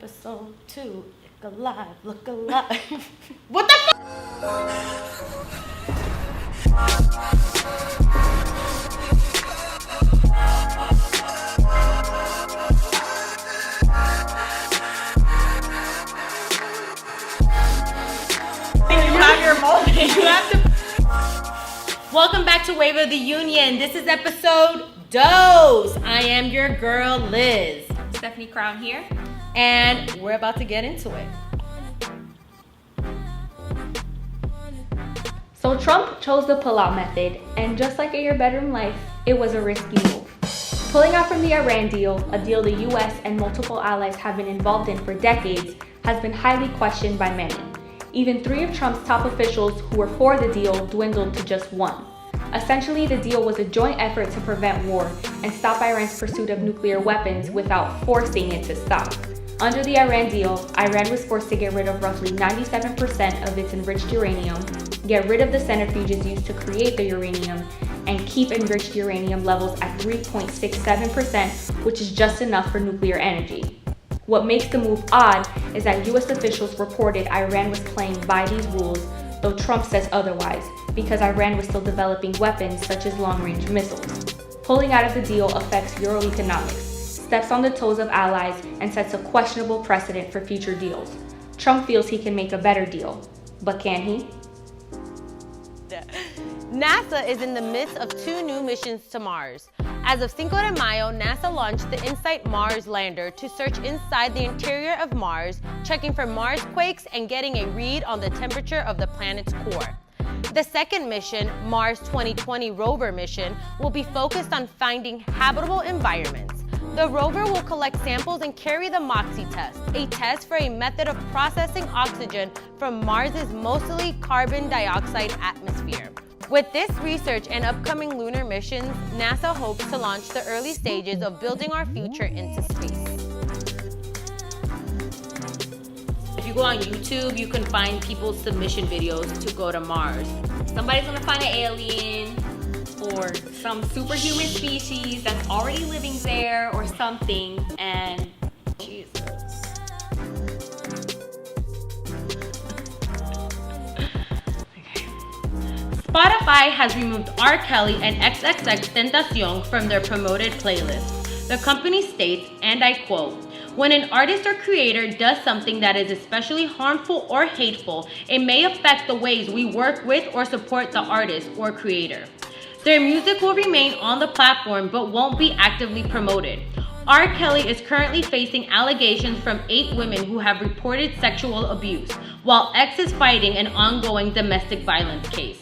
Episode 2, look alive, look alive. What the fuck? You have your moment. You have to. Welcome back to Wave of the Union. This is episode Dose. I am your girl, Liz. Stefaniecrown here. And we're about to get into it. So Trump chose the pull-out method, and just like in your bedroom life, it was a risky move. Pulling out from the Iran deal, a deal the US and multiple allies have been involved in for decades, has been highly questioned by many. Even 3 of Trump's top officials who were for the deal dwindled to just 1. Essentially, the deal was a joint effort to prevent war and stop Iran's pursuit of nuclear weapons without forcing it to stop. Under the Iran deal, Iran was forced to get rid of roughly 97% of its enriched uranium, get rid of the centrifuges used to create the uranium, and keep enriched uranium levels at 3.67%, which is just enough for nuclear energy. What makes the move odd is that US officials reported Iran was playing by these rules, though Trump says otherwise, because Iran was still developing weapons such as long-range missiles. Pulling out of the deal affects Euroeconomics, steps on the toes of allies, and sets a questionable precedent for future deals. Trump feels he can make a better deal, but can he? NASA is in the midst of 2 new missions to Mars. As of Cinco de Mayo, NASA launched the InSight Mars lander to search inside the interior of Mars, checking for Mars quakes and getting a read on the temperature of the planet's core. The second mission, Mars 2020 rover mission, will be focused on finding habitable environments. The rover will collect samples and carry the MOXIE test, a test for a method of processing oxygen from Mars's mostly carbon dioxide atmosphere. With this research and upcoming lunar missions, NASA hopes to launch the early stages of building our future into space. If you go on YouTube, you can find people's submission videos to go to Mars. Somebody's gonna find an alien or some superhuman species that's already living there or something, and Jesus. Spotify has removed R. Kelly and XXXTentacion from their promoted playlist. The company states, and I quote, "When an artist or creator does something that is especially harmful or hateful, it may affect the ways we work with or support the artist or creator. Their music will remain on the platform but won't be actively promoted. R. Kelly is currently facing allegations from 8 women who have reported sexual abuse, while X is fighting an ongoing domestic violence case."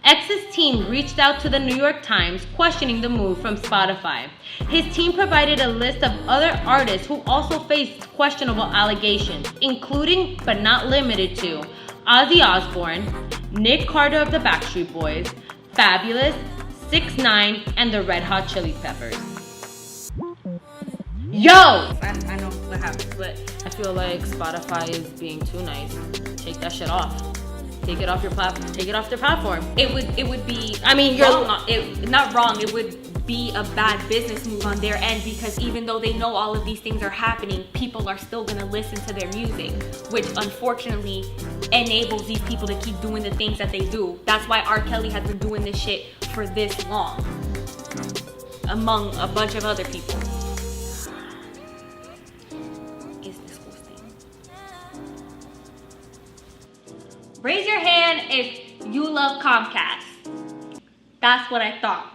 X's team reached out to the New York Times questioning the move from Spotify. His team provided a list of other artists who also faced questionable allegations, including but not limited to Ozzy Osbourne, Nick Carter of the Backstreet Boys, Fabulous, 6ix9ine, and the Red Hot Chili Peppers. Yo! I know what happens, but I feel like Spotify is being too nice. Take that shit off. Take it off your platform. Take it off their platform. It would be. I mean, you're not wrong. It would be a bad business move on their end, because even though they know all of these things are happening, people are still gonna listen to their music, which unfortunately enables these people to keep doing the things that they do. That's why R. Kelly has been doing this shit for this long, among a bunch of other people. It's disgusting. Raise your hand if you love Comcast. That's what I thought.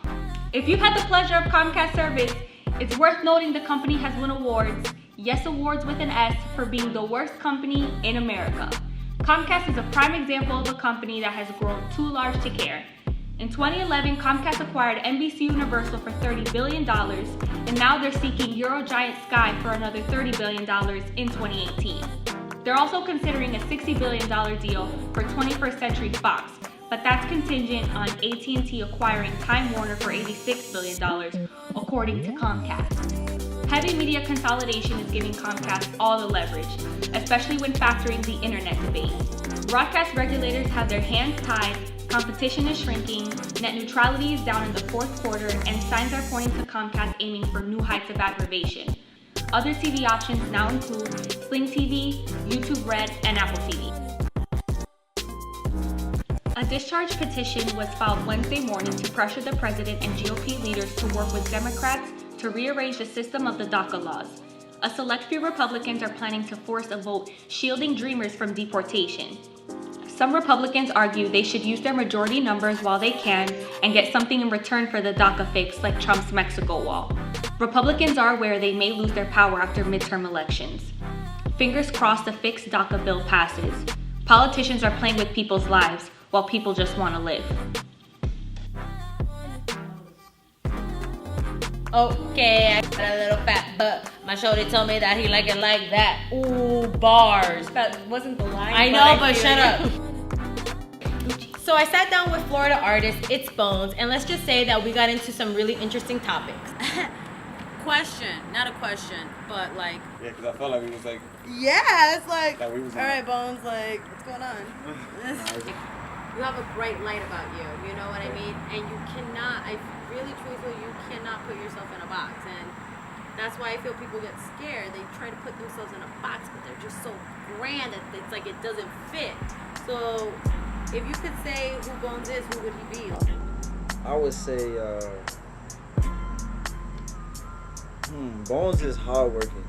If you've had the pleasure of Comcast service, it's worth noting the company has won awards, yes, awards with an S, for being the worst company in America. Comcast is a prime example of a company that has grown too large to care. In 2011, Comcast acquired NBC Universal for $30 billion, and now they're seeking Eurogiant Sky for another $30 billion in 2018. They're also considering a $60 billion deal for 21st Century Fox, but that's contingent on AT&T acquiring Time Warner for $86 billion, according to Comcast. Heavy media consolidation is giving Comcast all the leverage, especially when factoring the internet debate. Broadcast regulators have their hands tied, competition is shrinking, net neutrality is down in the 4th quarter, and signs are pointing to Comcast aiming for new heights of aggravation. Other TV options now include Sling TV, YouTube Red, and Apple TV. A discharge petition was filed Wednesday morning to pressure the president and GOP leaders to work with Democrats to rearrange the system of the Daca laws. A select few Republicans are planning to force a vote shielding Dreamers from deportation. Some Republicans argue they should use their majority numbers while they can and get something in return for the Daca fix, like Trump's Mexico wall. Republicans are aware they may lose their power after midterm elections. Fingers crossed the fixed Daca bill passes. Politicians are playing with people's lives while people just want to live. Okay, I got a little fat butt. My shorty told me that he like it like that. Ooh, bars. That wasn't the line. I know, but shut up. So I sat down with Florida artist It's Bones, and let's just say that we got into some really interesting topics. Question, not a question, but like. Yeah, because I felt like we was like. Yeah, it's like. That we was all right, Bones, like, what's going on? You have a bright light about you, you know what I mean? And you cannot, I really truthfully, you cannot put yourself in a box. And that's why I feel people get scared. They try to put themselves in a box, but they're just so grand that it's like it doesn't fit. So if you could say who Bones is, who would he be? I would say Bones is hardworking.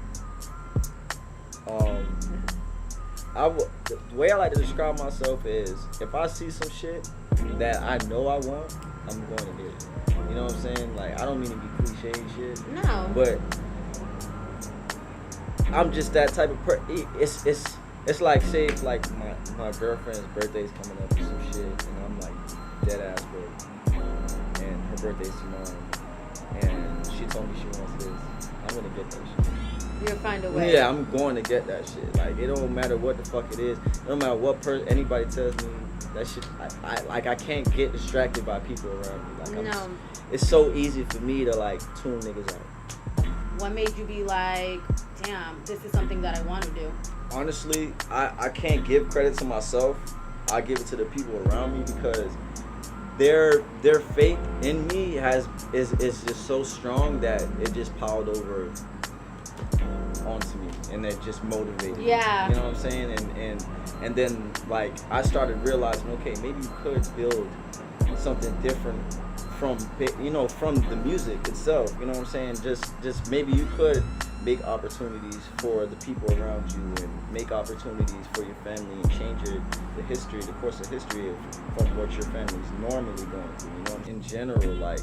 The way I like to describe myself is if I see some shit that I know I want, I'm going to get it. You know what I'm saying? Like, I don't mean to be cliche and shit. No. But I'm just that type of person. It's like, say if like my girlfriend's birthday's coming up or some shit, and I'm like dead ass broke, and her birthday's tomorrow, and she told me she wants this, I'm gonna get that shit. You'll find a way. Yeah, I'm going to get that shit. Like, it don't matter what the fuck it is. No matter what anybody tells me, that shit, I can't get distracted by people around me. Like, it's so easy for me to like tune niggas out. What made you be like, damn, this is something that I want to do? Honestly, I can't give credit to myself. I give it to the people around me because their faith in me is just so strong that it just piled over onto me, and it just motivated me. Yeah. You know what I'm saying? And then like I started realizing, okay, maybe you could build something different from the music itself. You know what I'm saying? Just maybe you could make opportunities for the people around you, and make opportunities for your family, and change the course of history of what your family's normally going through. You know, in general, like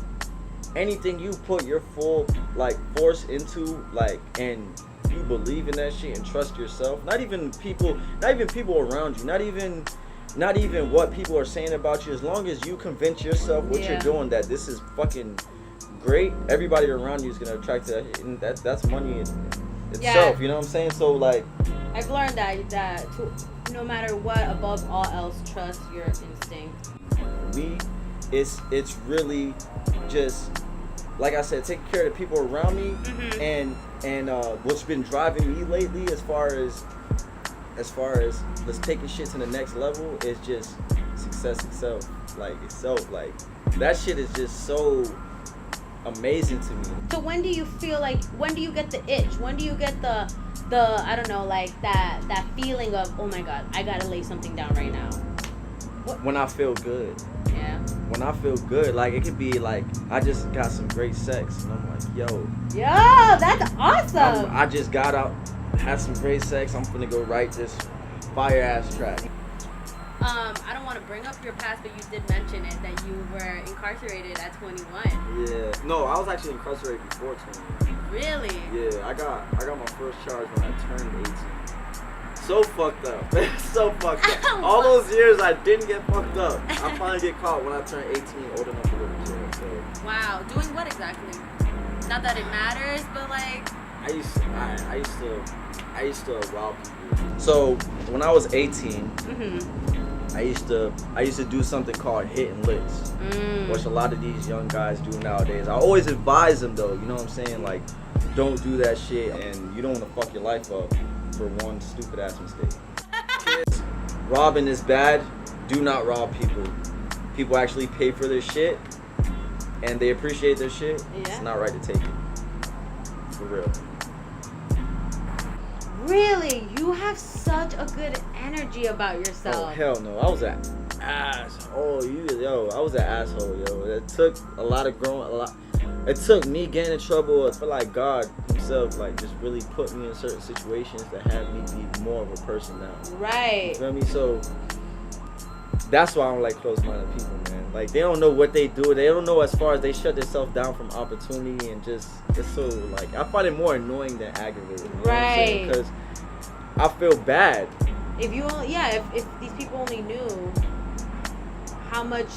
anything you put your full like force into, like, and you believe in that shit and trust yourself. Not even people around you. Not even what people are saying about you. As long as you convince yourself what you're doing, that this is fucking great, everybody around you is gonna attract that, and that's money itself. You know what I'm saying? So like, I've learned that no matter what, above all else, trust your instinct. For me, it's really just, like I said, taking care of the people around me, and what's been driving me lately, as far as let's taking shit to the next level, is just success itself. Like that shit is just so amazing to me. So when do you get the itch? When do you get the I don't know, like that feeling of, oh my god, I gotta lay something down right now? When I feel good. Yeah. When I feel good, like it could be like I just got some great sex, and I'm like, yo, that's awesome. I just got out, had some great sex. I'm finna go write this fire ass track. I don't want to bring up your past, but you did mention it, that you were incarcerated at 21. Yeah. No, I was actually incarcerated before 21. Really? Yeah, I got my first charge when I turned 18. So fucked up. So fucked up. All those years I didn't get fucked up. I finally get caught when I turned 18, old enough to go to jail. So. Wow. Doing what exactly? Not that it matters, but like. I used to rob people. So when I was 18, I used to do something called hitting licks, which a lot of these young guys do nowadays. I always advise them though, you know what I'm saying? Like, don't do that shit, and you don't want to fuck your life up for one stupid ass mistake. Kids, robbing is bad. Do not rob people. People actually pay for their shit, and they appreciate their shit. Yeah. It's not right to take it. For real. Really? You have such a good energy about yourself. Oh hell no! I was an asshole. I was an asshole, yo. It took a lot of growing. It took me getting in trouble. I feel like God Himself, like, just really put me in certain situations that had me be more of a person now. Right. You feel me? So that's why I don't like close-minded people, man. Like, they don't know what they do. They don't know as far as they shut themselves down from opportunity, and just, it's so, like, I find it more annoying than aggravating. You know Right. Because I feel bad. If you only, if these people only knew how much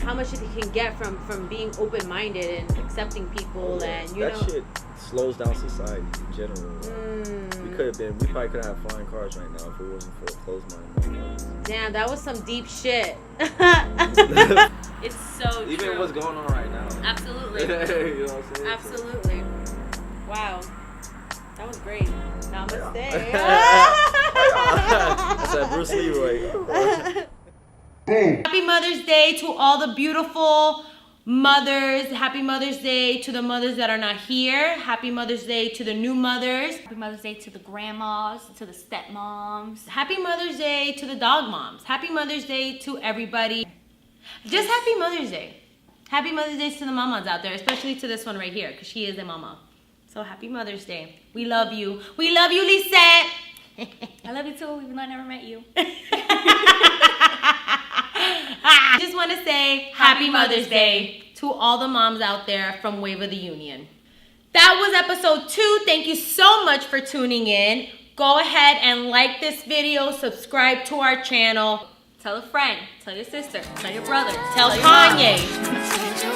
they can get from being open-minded and accepting people, and that shit slows down society in general. We probably could have flying cars right now if it wasn't for closed-minded. Damn, that was some deep shit. It's so Even true. what's going on right now. Absolutely. You know what I'm saying? Absolutely. Wow. That was great. Namaste. That's that Bruce Leroy. Happy Mother's Day to all the beautiful mothers. Happy Mother's Day to the mothers that are not here. Happy Mother's Day to the new mothers. Happy Mother's Day to the grandmas, to the stepmoms. Happy Mother's Day to the dog moms. Happy Mother's Day to everybody. Just happy Mother's Day. Happy Mother's Day to the mamas out there, especially to this one right here, because she is a mama. So happy Mother's Day. We love you. We love you, Lisette. I love you too, even though I never met you. I just want to say happy Mother's Day to all the moms out there from Wave of the Union. That was episode 2. Thank you so much for tuning in. Go ahead and like this video, subscribe to our channel. Tell a friend, tell your sister, tell your brother, Tell your Kanye. mom.